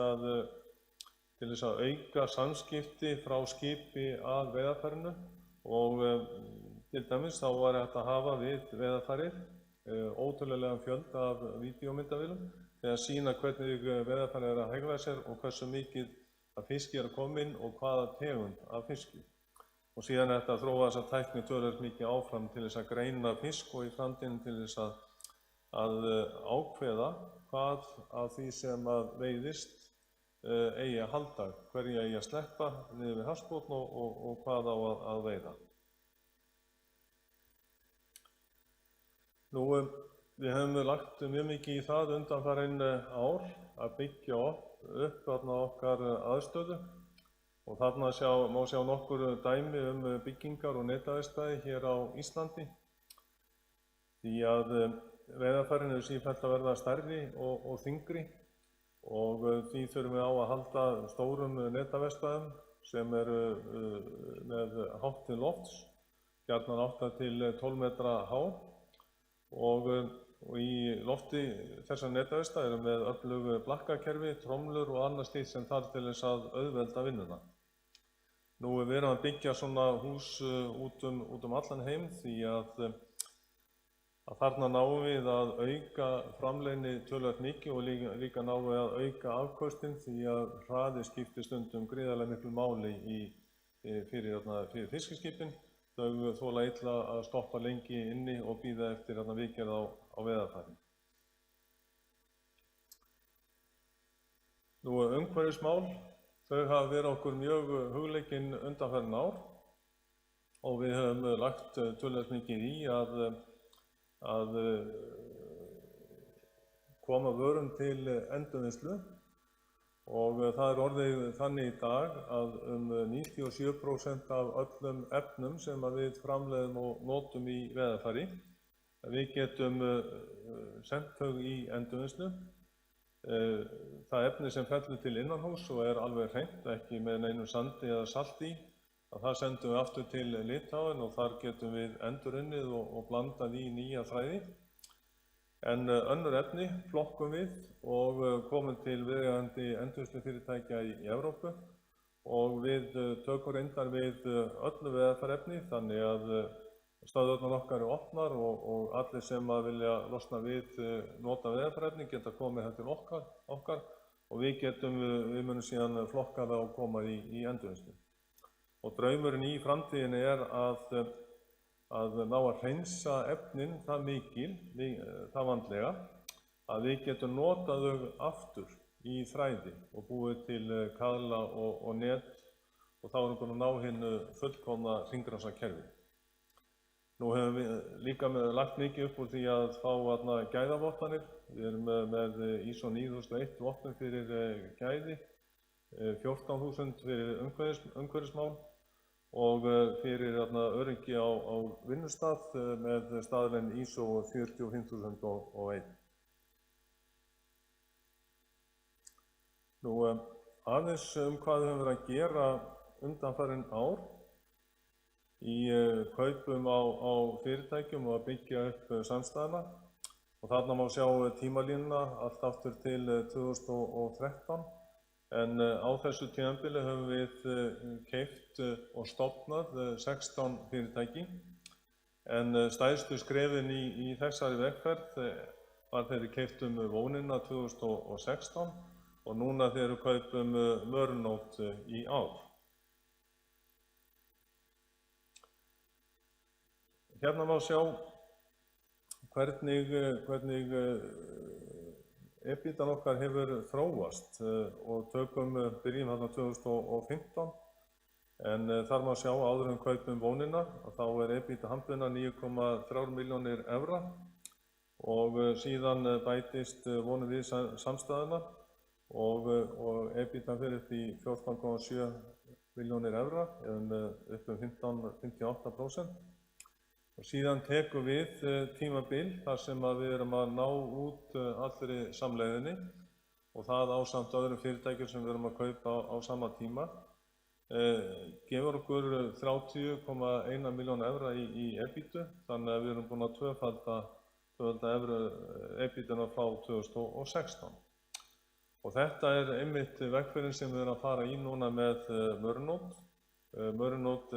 að auka samskipti frá skipi að veiðarfærinu og til dæmis þá var hægt að hafa við veiðarfærið ótrúlegan fjölda af vídeómyndavélum til að sýna hvernig veiðarfærið er að hegða sér og hversu mikið af fiski er að koma inn og hvaða tegund af fiski. Og síðan er þetta að þróa þessa tækni töluvert mikið áfram til þess að greina fisk og í framtíðinni til þess að ákveða hvað af því sem að veiðist eigi að halda, hverju eigi að sleppa niður við hafsbotn og hvað á að veiða. Við höfum lagt mjög mikið í það undanfarin ár að byggja upp okkar aðstöðu og þarna má sjá nokkur dæmi byggingar og netavistæði hér á Íslandi því að veiðarfærin eru sífellt að verða stærri og þyngri og því þurfum við á að halda stórum netavestæðum sem eru með hátt til lofts, gjarnan 8 til 12 metra há og í lofti þessar netavestæði eru með öflug blakkakerfi, tromlur og annað slíkt sem þarf til þess að auðvelda vinnuna. Við erum að byggja svona hús út allan heim því að þarna náum við að auka framleiðni töluvert mikið og líka náum við að auka afköstin því að hraði skiptir stundum gríðarlega miklu máli fyrir fiskiskipin. Þau þola illa að stoppa lengi inni og bíða eftir viðgerð á veiðarfæri. Umhverfismál, þau hafa verið okkur mjög hugleikin undanfarin ár og við höfum lagt töluvert mikið í að koma vörum til endurvinnslu og það er orðið þannig í dag að 97% af öllum efnum sem við framleiðum og notum í veiðarfæri, við getum sent þau í endurvinnslu. Það efni sem fellur til innanhúss og er alveg hreint, ekki með neinu sandi eða salti í, það sendum við aftur til Litháen og þar getum við endurunnið og blandað í nýja þræði. En önnur efni flokkum við og komum til viðeigandi endurvinnslufyrirtækja í Evrópu og við tökum reyndar við öllu veiðarfærefni þannig að stöðvarnar okkar eru opnar og allir sem vilja losna við nota veiðarfærefni geta komið til okkar og við munum síðan flokka það og koma í endurvinnslu. Og draumurinn í framtíðinni er að ná að hreinsa efnin það það vandlega, að við getum notað þau aftur í þræði og búið til kaðla og net og þá erum við búin að ná hinu fullkomna hringrásarkerfi. Nú höfum við líka lagt mikið upp úr því að fá gæðavottanir. Við erum með ISO 9001 vottun fyrir gæði, 14.000 fyrir umhverfismál og fyrir öryggi á vinnustað með staðlein ISO 45001. Aðeins hvað við höfum verið að gera undanfarin ár í kaupum á fyrirtækjum og að byggja upp samstæðuna. Og þarna má sjá tímalínuna allt aftur til 2013. En á þessu tímabili höfum við keypt og stofnað 16 fyrirtæki. En stærstu skrefin í þessari vegferð var þegar við keyptum Vonina 2016 og núna þegar við kaupum Mörnót í ár. Hérna má sjá hvernig EBITDA okkar hefur þróast og byrjum þarna 2015 en þar má sjá áður en kaupum Vonina og þá er EBITDA Hampiðna 9,3 milljónir evra og síðan bætist Vonið við samstæðuna og EBITDA fer upp í 14,7 milljónir evra eða upp 58%. Og síðan tekur við tímabil þar sem við erum að ná út allri samlegðinni og það ásamt öðrum fyrirtækjum sem við erum að kaupa á sama tíma. Gefur okkur 30,1 milljón evra í EBITDA, þannig að við erum búin að tvöfalda EBITDA frá 2016. Og þetta einmitt vegferðin sem við erum að fara í núna með Mörnótt. Mörnótt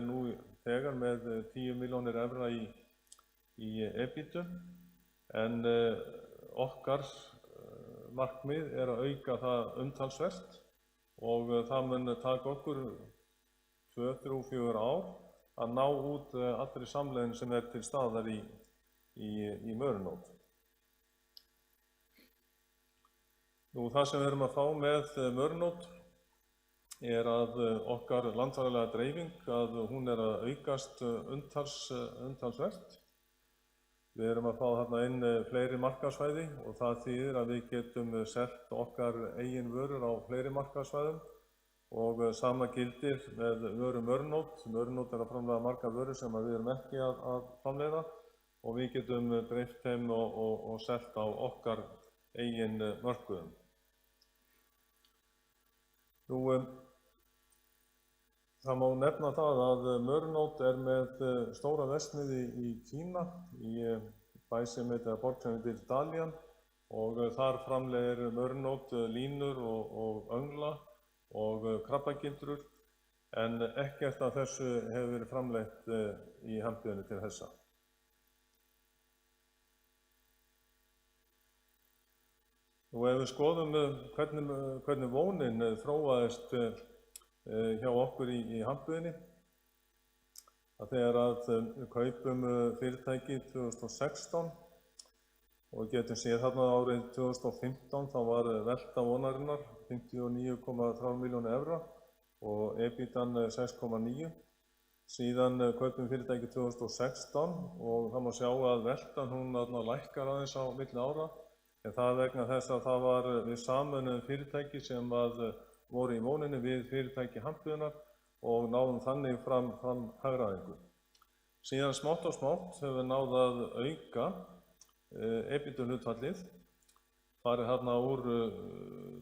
nú þegar með 10 milljónir evra í EBITDA, en okkar markmið að auka það umtalsvert og það mun taka okkur 2, 3, 4 ár að ná út allri samlegðin sem til staðar í Mörnótt. Nú, það sem við erum að fá með Mörnótt að okkar landfræðilega dreifing að hún að aukast umtalsvert. Við erum að fá þarna inn fleiri markaðssvæði og það þýðir að við getum selt okkar eigin vörur á fleiri markaðssvæðum og sama gildir með vöru Mörnótt. Mörnótt að framleiða margar vörur sem við erum ekki að framleiða og við getum dreift þeim og selt á okkar eigin mörkuðum. Nú, það má nefna það að Mörnótt með stóra verksmiðju í Kína, í bæ sem heitir borg sem heitir Dalian, og þar framleiðir Mörnótt línur og öngla og krabbagildrur, en ekkert af þessu hefur verið framleitt í hambíðinni til þessa. Og ef við skoðum hvernig vónin þróaðist hjá okkur í hambúðinni, að þegar við kaupum fyrirtæki 2016 og getum séð þarna árið 2015 þá var velta vonarinnar 59,3 milljónir evra og EBITDAn 6,9. Síðan kaupum fyrirtæki 2016 og það má sjá að veltan hún lækkar aðeins á milli ára, en það vegna þess að það var við sameinuðum fyrirtæki sem voru í vóninni við fyrirtæki hambúðinnar og náðum þannig fram hagræðingu. Síðan smátt og smátt höfum við náð að auka EBITDA hlutfallið, farið þarna úr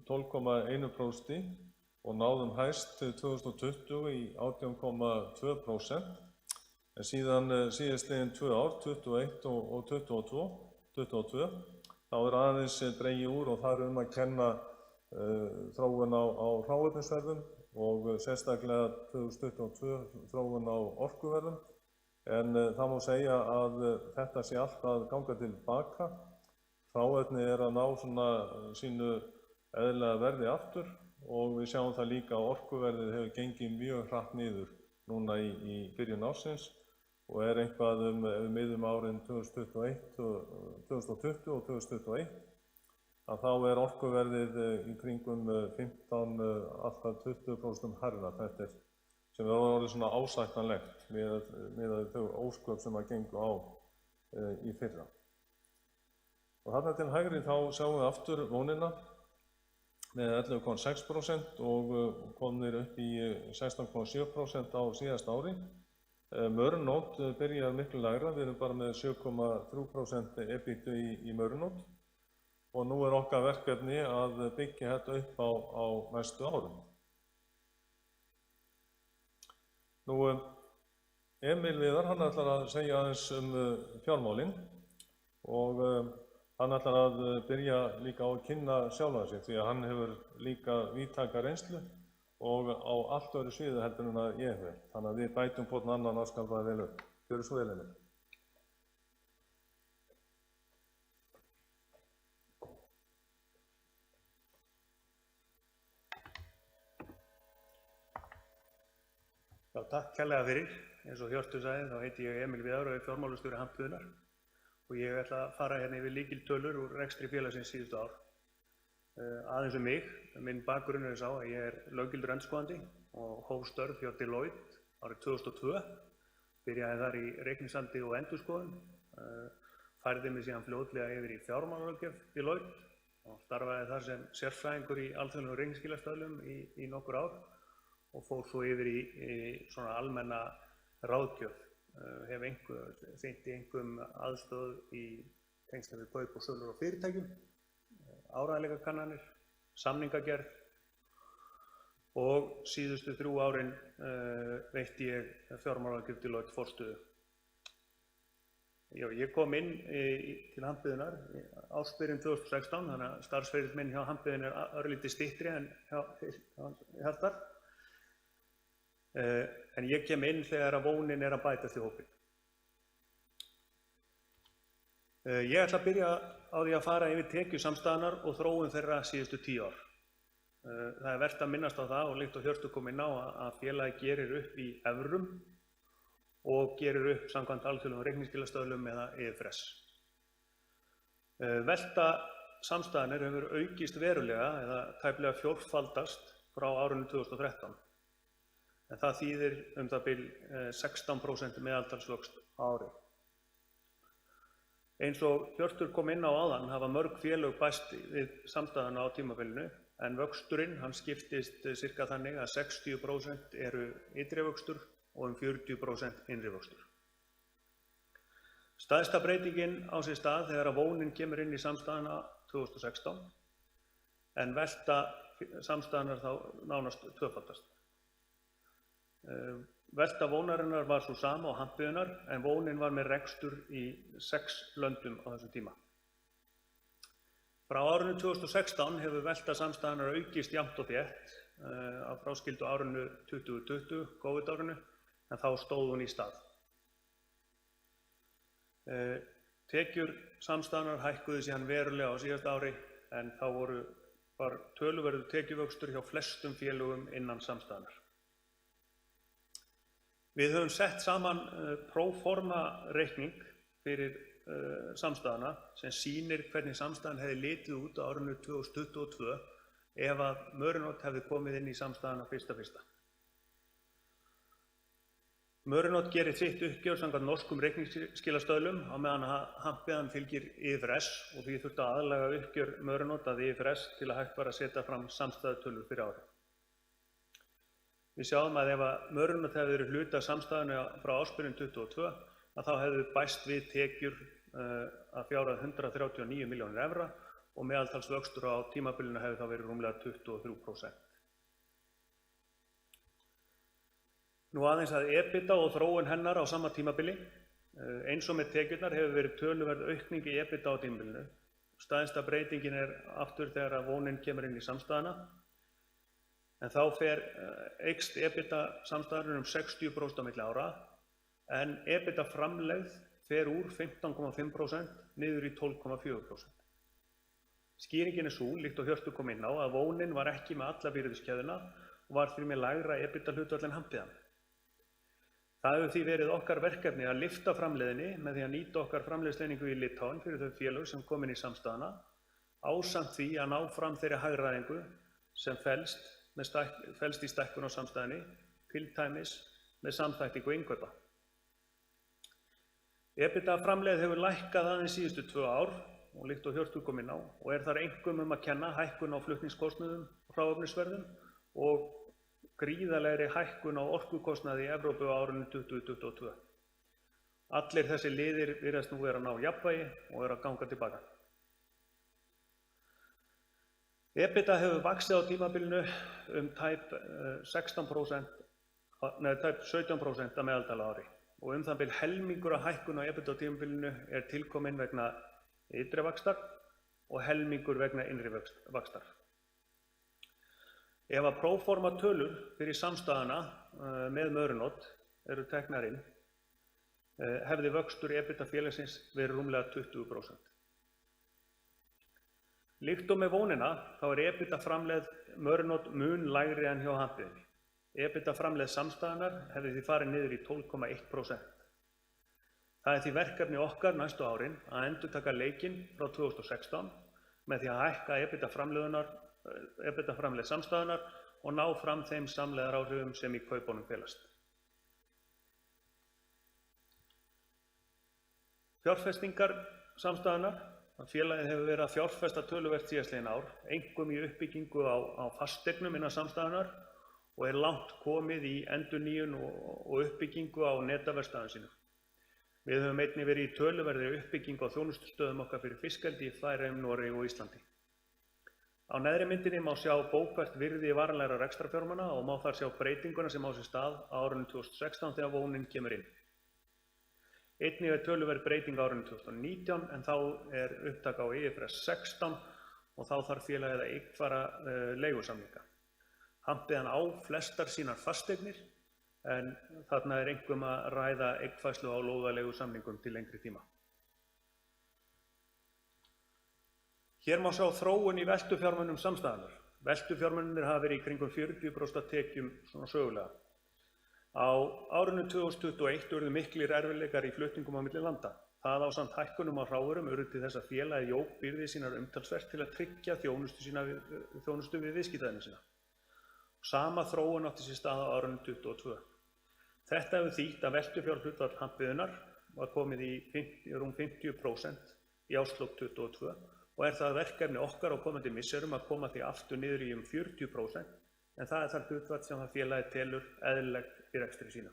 12,1% og náðum hæst 2020 í 18,2%, en síðan síðastliðin 2 ár, 21 og 22, þá aðeins dregið úr og það að kenna þróun á hráefnisverðum og sérstaklega 2022 þróun á orkuverðum, en það má segja að þetta sé allt að ganga til baka. Hráefni að ná sínu eðlilega verði aftur og við sjáum það líka að orkuverðið hefur gengið mjög hratt niður núna í byrjun ársins og eitthvað miðum árin 2020 og 2021. Að þá orkuverðið í kringum 15, alltaf 20% hærra. Þetta sem orðið svona ásættanlegt með þau ósköp sem gengu á í fyrra. Og þarna til hægri þá sjáum við aftur vónina með 11,6% og komnir upp í 16,7% á síðasta ári. Mörnótt byrjar miklu lægra, við erum bara með 7,3% EBITDA í Mörnótt. Og nú okkar verkefni að byggja þetta upp á næstu árum. Nú, Emil Viðar, hann ætlar að segja aðeins fjármálin og hann ætlar að byrja líka á að kynna sjálfan sig því að hann hefur líka víðtæka reynslu og á allt öðru sviði heldur en að ég hef. Þannig að við bætum hvorn annan að skal það vel upp. Gjörðu svo vel, Emil. Já, takk kærlega fyrir. Eins og Hjörtur sagði, þá heiti ég Emil Viðar og fjármálastjóri Hambúðinnar og ég ætla að fara hérna yfir lykiltölur úr rekstri félagsins síðustu ár. Aðeins mig, minn bakgrunn sá að ég löggildur endurskoðandi og hóf störf hjá Deloitte árið 2002. Byrjaði þar í reikningshaldi og endurskoðun, færði mig síðan fljótlega yfir í fjármálalöggjöf Deloitte og starfaði þar sem sérfræðingur í alþjóðlegum reikningsskilastöðlum í nokkur ár og fór svo yfir í svona almenna ráðgjöf. Hef sinnti einkum aðstoð í tengslum við kaup og sölur á fyrirtækjum, áreiðanleikakannanir, samningagerð og síðustu 3 árin veitti ég fjármálaráðgjöf til Deloitte forstöðu. Ég kom inn til Handbyggðunar ársbyrjun 2016, þannig að starfsferill minn hjá Handbyggðinni örlítið styttri en hjá Hjartar. En ég kem inn þegar að vónin að bætast í hópinn. Ég ætla að byrja á því að fara yfir tekjusamstæðurnar og þróun þeirra síðustu 10 ár. Það vert að minnast á það og líkt og Hjörtur kom inn á að félagið gerir upp í evrum og gerir upp samkvæmt alþjóðlegum reikningsskilastöðlum eða IFRS. Velta samstæðunnar hefur aukist verulega eða tæplega fjórfaldast frá árinu 2013. En það þýðir það bil 16% meðaltalsvöxt á ári. Eins og Hjörtur kom inn á áðan hafa mörg félög bæst við samstæðuna á tímabilinu en vöxturinn skiptist cirka þannig að 60% eru ytri vöxtur og 40% innri vöxtur. Stærsta breytingin á sér stað þegar að vónin kemur inn í samstæðuna 2016 en velta samstæðunar þá nánast tvöfaldast. Velta vónarinnar var svo sama á Handbyggðunar en vónin var með rekstur í 6 löndum á þessum tíma. Frá árinu 2016 hefur velta samstæðunar aukist jafnt og þétt að fráskildu árinu 2020, COVID-árinu, en þá stóð hún í stað. Tekjur samstæðunar hækkuðu síðan verulega á síðasta ári en þá var töluverður tekjuvöxtur hjá flestum félögum innan samstæðunar. Við höfum sett saman próforma reikning fyrir samstæðuna sem sýnir hvernig samstæðan hefði litið út á árinu 2022 ef að Mørenot hefði komið inn í samstæðuna 1.1. Mørenot gerir sitt uppgjör samkvæmt norskum reikningsskilastöðlum á meðan Handbyggðan fylgir IFRS og því þurfti að aðlaga uppgjör Mørenot að IFRS til að hægt var að setja fram samstæðutölur fyrir ári. Við sjáum að ef að Mørenot hefði verið hluti af samstæðunni frá ársbyrjun 2022 að þá hefðu bæst við tekjur að fjárhæð 139 milljónir evra og meðaltalsvöxtur á tímabilinu hefði þá verið rúmlega 23%. Nú aðeins að EBITDA og þróun hennar á sama tímabili. Eins og með tekjurnar hefur verið töluverð aukning í EBITDA á tímabilinu. Stærsta breytingin aftur þegar að vónin kemur inn í samstæðuna. En þá eykst EBITDA samstæðunar 60% á milli ára en EBITDA framlegð fer úr 15,5% niður í 12,4%. Skýringin sú, líkt og Hjörtur kom inn á, að vónin var ekki með alla virðiskeðjuna og var því með lægra EBITDA hlutfall en Handbyggðan. Það hefur því verið okkar verkefni að lyfta framleiðni með því að nýta okkar framleiðsleiningu í Litauen fyrir þau félög sem kom inn í samstæðuna, ásamt því að ná fram þeirri hagræðingu sem felst í stækkun á samstæðunni, til dæmis með samþættingu innkaupa. EBITDA framleið hefur lækkað aðeins síðustu 2 ár og líkt og Hjörtur kom inn á og þar einkum að kenna hækkun á flutningskostnaðum og hráefnisverðum og gríðarlegri hækkun á orkukostnaði í Evrópu á árinu 2022. Allir þessi liðir virðast nú vera að ná jafnvægi og að ganga tilbaka. EBITDA hefur vaxið á tímabilinu tæp 17% að meðaltali ári og það bil helmingur af hækkun á EBITDA á tímabilinu tilkominn vegna ytri vaxtar og helmingur vegna innri vaxtar. Ef að próforma tölur fyrir samstæðuna með Mørenot eru teknar inn, hefði vöxtur EBITDA félagsins verið rúmlega 20%. Líkt og með vonina þá EBITDA framlegð Mørenot mun lægri en hjá Handbyggðinni. EBITDA framlegð samstæðunar hefði því farið niður í 12,1%. Það því verkefni okkar næstu árin að endurtaka leikinn frá 2016 með því að hækka EBITDA framlegð samstæðunar og ná fram þeim samlegðaráhrifum sem í kaupunum felast. Fjárfestingar samstæðunar Félagið hefur verið að fjárfesta töluvert síðastliðin ár, einkum í uppbyggingu á fasteignum innan samstæðunnar og langt komið í endurnýjun og uppbyggingu á netaverkstæðum sínum. Við höfum einnig verið í töluverðri uppbyggingu á þjónustustöðum okkar fyrir fiskeldi í Færeyjum, Noregi og Íslandi. Á neðri myndinni má sjá bókfært virði varanlegra rekstrarfjármuna og má þar sjá breytinguna sem á sér stað á árinu 2016 þegar vónin kemur inn. Einnig töluverð breyting á árinu 2019 en þá upptaka á IFRS 16 og þá þarf félagið að eignfæra leigusamninga. Hampiðan á flestar sínar fasteignir en þarna einkum að ræða eignfærslu á lóðaleigusamningum til lengri tíma. Hér má sjá þróun í veltufjármunum samstæðunnar. Veltufjármunir hafa verið í kringum 40% af tekjum svona sögulega. Á árinu 2021 urðu miklir erfiðleikar í flutningum á milli landa. Það ásamt hækkunum á hráurum urðu til þess að félagið jók byrði sínar umtalsvert til að tryggja þjónustu við viðskiptavinina sína. Sama þróun átti sér stað á árinu 2022. Þetta hefur þýtt að veltufjárhlutfall Hampiðunnar var komið í rúm 50% í árslok 2022 og það verkefni okkar á komandi misserum að koma því aftur niður í 40% en það það hlutfall sem það félagið telur eðlilegt í rekstri sína.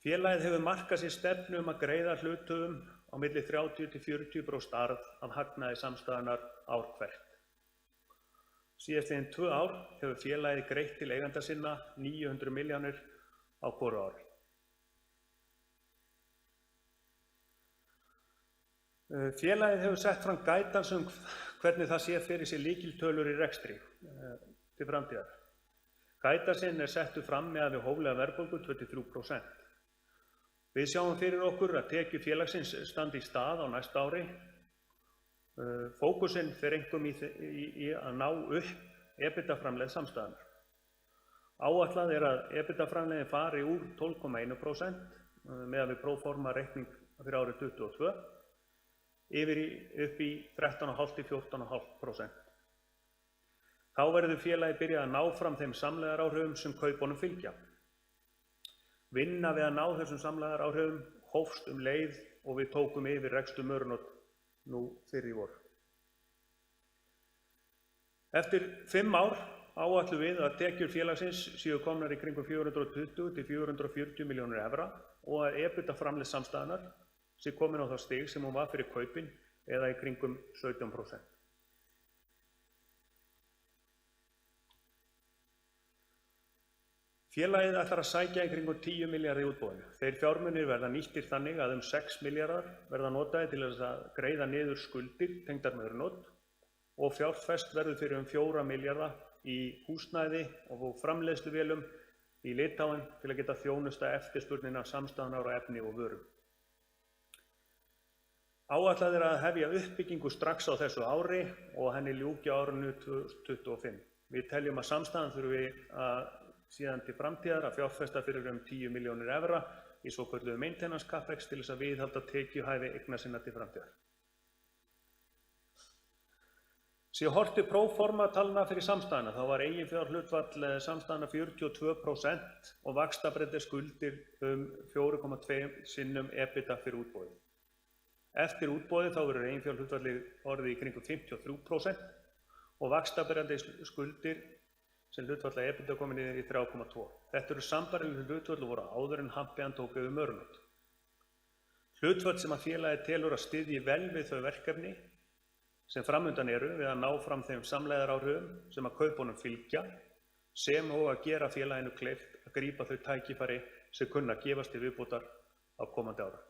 Félagið hefur markað sér stefnu að greiða hluthöfum á milli 30–40% arð af hagnaði samstæðunnar ár hvert. Síðastliðin 2 ár hefur félagið greitt til eigenda sinna 900 milljónir á hvoru ári. Félagið hefur sett fram guidance hvernig það sé fyrir sér lykiltölur í rekstri til framtíðar. Guidancinn settur fram með við hóflega verðbólgu 23%. Við sjáum fyrir okkur að tekjur félagsins standi í stað á næsta ári. Fókusinn fer einkum í að ná upp EBITDA-framlegð samstæðunnar. Áætlað að EBITDA-framlegðin fari úr 12,1% með við próforma reikning fyrir árið 2022 upp í 13,5–14,5%. Þá verður félagið byrjað að ná fram þeim samlegðaráhrifum sem kaupunum fylgja. Vinna við að ná þessum samlegðaráhrifum hófst leið og við tókum yfir rekstur Mörnótt nú fyrr í vor. Eftir 5 ár áætlum við að tekjur félagsins séu komnar í kringum 420–440 milljónir evra og að EBITDA-framlegð samstæðunnar sé komin á það stig sem hún var fyrir kaupin eða í kringum 17%. Félagið ætlar að sækja í kringum 10 milljarða í útboðinu. Þeir fjármunir verða nýttir þannig að 6 milljarðar verða notaðir til þess að greiða niður skuldir tengdar Mörnótt og fjárfest verður fyrir 4 milljarða í húsnæði og framleiðsluvélum í Litáen til að geta þjónusta eftirspurnina samstæðunar á efni og vörum. Áætlað að hefja uppbyggingu strax á þessu ári og henni ljúki á árinu 2025. Við teljum að samstæðan þurfi að síðan til framtíðar að fjárfesta fyrir 10 milljónir evra í svokölluðu maintenance capex til þess að viðhalda tekjuhæfi eigna sinna til framtíðar. Sé horft til próforma talna fyrir samstæðuna þá var eiginfjárhlutfall samstæðuna 42% og vaxtabreddar skuldir 4,2 sinnum EBITDA fyrir útboðið. Eftir útboðið þá verður eiginfjárhlutfallið orðið í kringum 53% og vaxtabreddar skuldir sem hlutfall EBITDA komin niður í 3,2. Þetta eru sambærileg hlutfall voru áður en Hampiðan tók yfir Mörnótt. Hlutfall sem að félagið telur að styðji vel við þau verkefni sem framundan eru við að ná fram þeim samlegðaráhrifum sem að kaupunum fylgja sem og að gera félaginu kleift að grípa þau tækifæri sem kunna að gefast til viðbótar á komandi ára.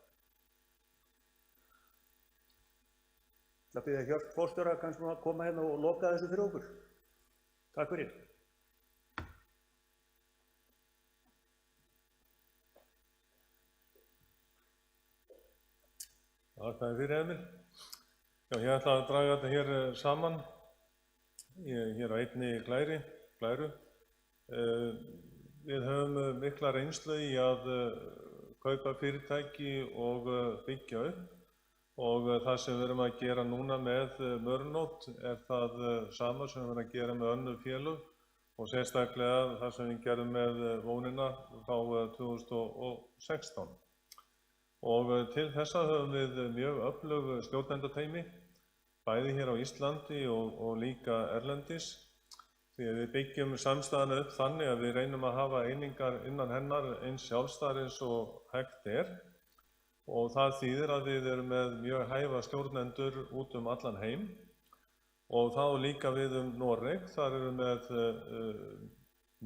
Það byrja Hjört forstjóra kannski að koma hérna og loka þessu fyrir okkur. Takk fyrir. Takk fyrir Emil. Já, ég ætla að draga þetta hér saman, hér á einni glæru. Við höfum mikla reynslu í að kaupa fyrirtæki og byggja upp og það sem við erum að gera núna með Mörnótt það sama sem við erum að gera með önnur félög og sérstaklega það sem við gerum með Vónina frá 2016. Við höfum verið að vinna með að byggja upp fyrirtæki og byggja upp og það sem við erum að gera með önnur félög og sérstaklega það sem við gerum með Vónina frá 2016. Og til þessa höfum við mjög öflug stjórnendateymi, bæði hér á Íslandi og líka erlendis, því að við byggjum samstæðuna upp þannig að við reynum að hafa einingar innan hennar eins sjálfstæðar eins og hægt er. Og það þýðir að við erum með mjög hæfa stjórnendur út allan heim. Og það á líka við Noreg, þar erum við með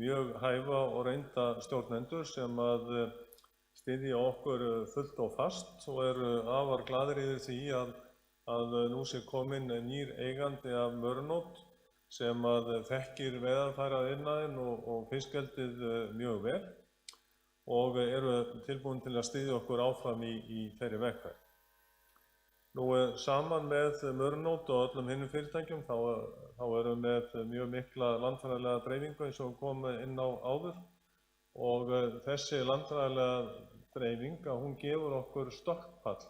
mjög hæfa og reynda stjórnendur sem að styðja okkur fullt og fast og eru afar glaðir yfir því að nú sé kominn nýr eigandi af Mørenholt sem að þekkir veiðarfæraðiðnaðinn og fiskeldið mjög vel og eru tilbúin til að styðja okkur áfram í þeirri vegferð. Nú saman með Mørenholt og öllum hinnum fyrirtækjum þá erum við með mjög mikla landfræðilega dreifingu eins og kom inn á áður og þessi landfræðilega dreifing hún gefur okkur stökkpall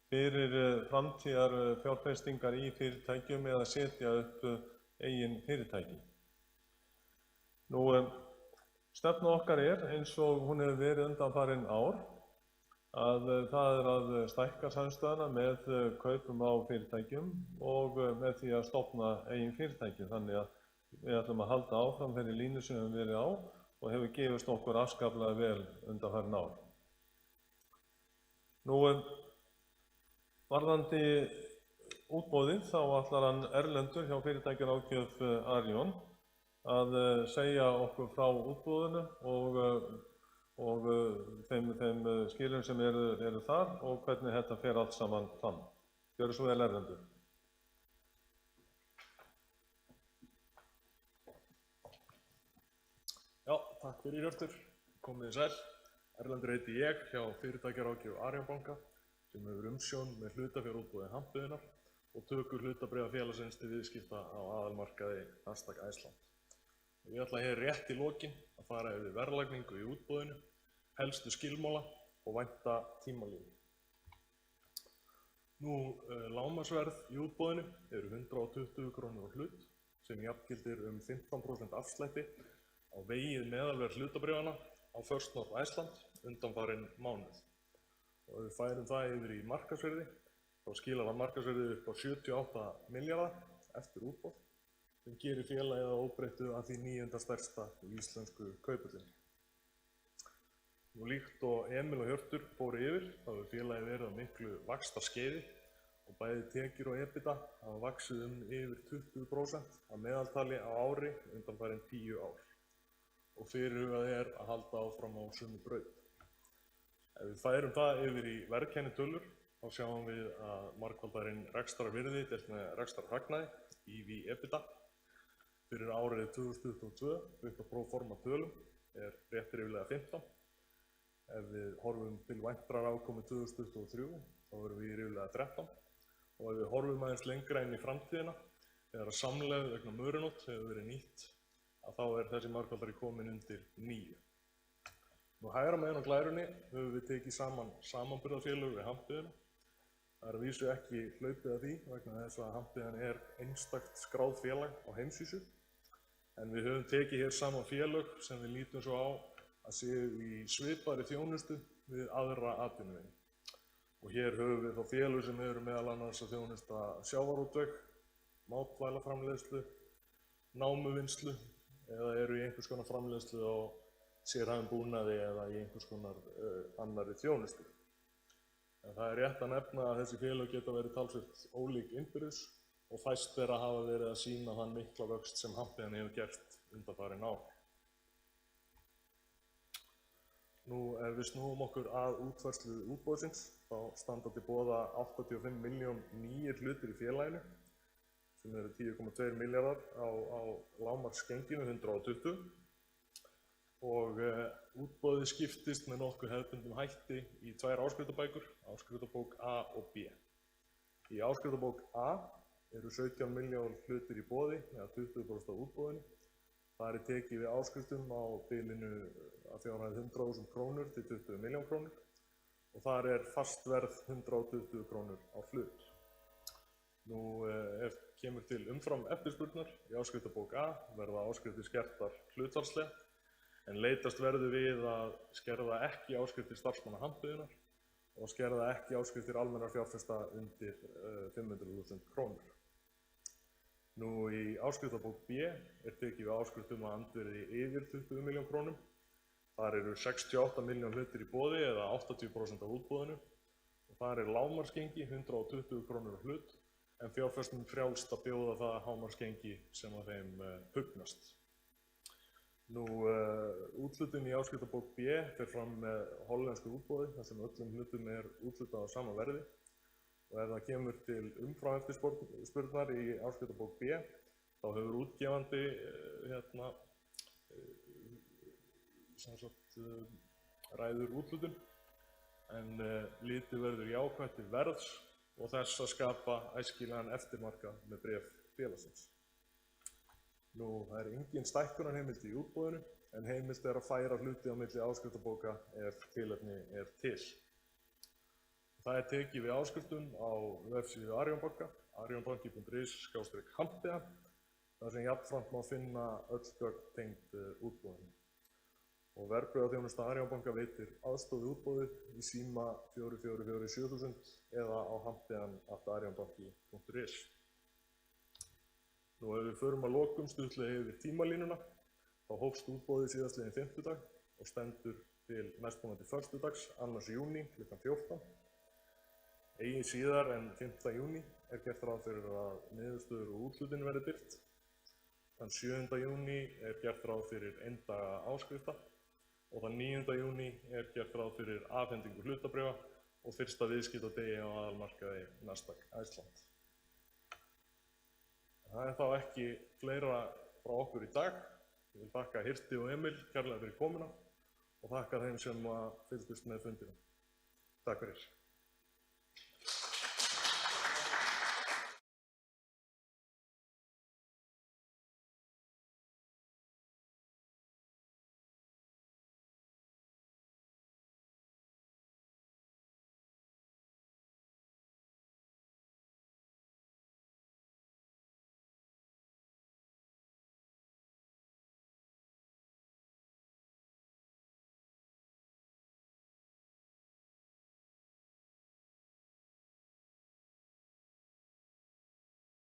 fyrir framtíðar fjárfestingar í fyrirtækjum eða setja upp eigin fyrirtæki. Nú stefna okkar eins og hún hefur verið undanfarin ár að það að stækka samstæðuna með kaupum á fyrirtækjum og með því að stofna eigin fyrirtæki. Þannig að við ætlum að halda áfram þeirri línu sem við höfum verið á og hefur gefist okkur afskaplega vel undanfarin ár. Nú varðandi útboðið þá ætlar hann Erlendur hjá fyrirtækjaráðgjöf Arion að segja okkur frá útboðinu og þeim skilum sem eru þar og hvernig þetta fer allt saman fram. Gjörðu svo vel, Erlendur. Já, takk fyrir Hjörtur. Komið sæl. Erlendur heiti ég hjá fyrirtækjaráðgjöf Arion banka sem hefur umsjón með hlutafjárútboði Hampiðunnar og tökur hlutabréfafélagsins til viðskipta á aðalmarkaði Nasdaq Iceland. Ég ætla hér rétt í lokin að fara yfir verðlagningu í útboðinu, helstu skilmála og vænta tímalínu. Nú, lágmarksverð í útboðinu eru 120 krónur á hlut sem jafngildir 15% afslætti á vegið meðalverð hlutabréfanna á First North Iceland undanfarinn mánuð. Og ef við færum það yfir í markaðsverði, þá skilar það markaðsverði upp á 78 milljarða eftir útboð sem gerir félagið að óbreyttu að því 9. stærsta í íslensku kauphöllinni. Nú líkt og Emil og Hjörtur fóru yfir, þá hefur félagið verið á miklu vaxtarskeiði og bæði tekjur og EBITDA hafa vaxið yfir 20% að meðaltali á ári undanfarin 10 ár. Og fyrirhugað að halda áfram á sömu braut. Ef við færum það yfir í verðkennitölur, þá sjáum við að margfaldarinn rekstrarvirði deilt með rekstrarhagnaði, EV/EBITDA, fyrir árið 2022, upp á próforma tölum, rétt ríflega 15. Ef við horfum til væntrar afkomu 2023, þá erum við í ríflega 13. Og ef við horfum aðeins lengra inn í framtíðina, þegar að samlegð vegna Mørenholt hefur verið nýtt, að þá þessi margfaldari komin undir 9. Nú hægra megin á glærunni höfum við tekið saman samanburðarfélög við Hampiðuna. Það að vísu ekki hlaupið að því vegna þess að Hampiðan einstakt skráð félag á heimsvísu. En við höfum tekið hér saman félög sem við lítum svo á að séu í svipaðri þjónustu við aðra atvinnuvegi. Og hér höfum við þá félög sem eru meðal annars að þjónusta sjávarútveg, matvælaframleiðslu, námuvinnslu eða eru í einhvers konar framleiðslu á sérhæfum búnaði eða í einhvers konar annarri þjónustu. En það rétt að nefna að þessi félög geta verið talsvert ólík innbyrðis og fæst þeirra hafa verið að sýna þann mikla vöxt sem Hampiðan hefur gert undanfarin ár. Nú, ef við snúum okkur að útfærslu útboðsins, þá standa til boða 85 milljón nýir hlutir í félaginu, sem eru 10,2 milljarðar á lágmarksgenginu 120. Og útboðið skiptist með nokkuð hefðbundnum hætti í 2 áskriftabækur, áskriftabók A og B. Í áskriftabók A eru 17 milljón hlutir í boði, eða 20% af útboðinu. Það tekið við áskriftum á bilinu að fjárhæð 100.000 krónur til 20 milljón krónur og þar fast verð 120 krónur á hlut. Nú, ef kemur til umfram eftirspurnar í áskriftabók A verða áskriftir skertar hlutfallslega en leitast verður við að skerða ekki áskriftir starfsmanna Hampiðunnar og skerða ekki áskriftir almennra fjárfesta undir 500.000 krónur. Nú í áskriftabók B tekið við áskriftum að andvirði yfir 20 milljón krónum. Þar eru 68 milljón hlutir í boði eða 80% af útboðinu og þar lágmarksgengi 120 krónur á hlut en fjárfestum frjálst að bjóða það hámarksgengi sem að þeim hugnast. Nú, úthlutun í áskriftabók B fer fram með hollensku útboði þar sem öllum hlutum úthlutað á sama verði og ef það kemur til umframeftirspurnar í áskriftabók B þá hefur útgefandi ræður úthlutun en litið verður jákvætt til verðs og þess að skapa æskilegan eftirmarkað með bréf félagsins. Nú, það engin stækkunarheimild í útboðinu en heimilt að færa hluti á milli áskriftabóka ef tilefni til. Það tekið við áskriftum á vefsíðu Arion banka, arionbanki.is/Hampiða, þar sem jafnframt má finna öll gögn tengd útboðinu. Og verðbréfaþjónusta Arion banka veitir aðstoð við útboðið í síma 4447 eða á hampiðan@arionbanki.is. Nú ef við förum að lokum stuttlega yfir tímalínuna, þá hófst útboðið síðastliðinn fimmtudag og stendur til næstkomandi föstudags, 2. júní kl. 14. Eigi síðar en 5. júní gert ráð fyrir að niðurstöður og úthlutun verði birt. Þann 7. júní gert ráð fyrir eindaga áskrifta og þann 9. júní gert ráð fyrir afhendingu hlutabréfa og fyrsta viðskiptadegi á aðalmarkaði Nasdaq Iceland. Það þá ekki fleira frá okkur í dag. Ég vil þakka Hirti og Emil kærlega fyrir komuna og þakka þeim sem fylgdust með fundinum. Takk fyrir.